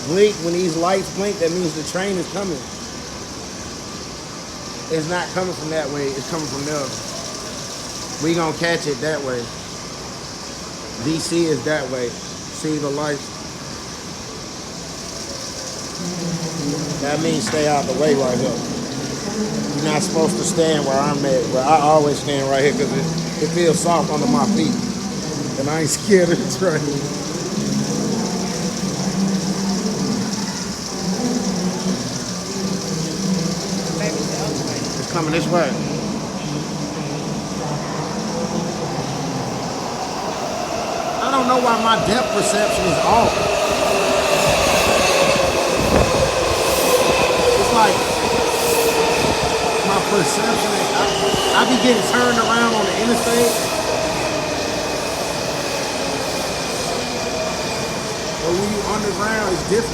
Blink, when these lights blink, that means the train is coming. It's not coming from that way, it's coming from there. We gonna catch it that way. DC is that way. See the lights? That means stay out the way right here. You're not supposed to stand where I'm at, where I always stand right here because it feels soft under my feet. And I ain't scared of the train. It's coming this way. I don't know why my depth perception is off. It's like my perception is, I be getting turned around on the interstate. But when you underground, it's different.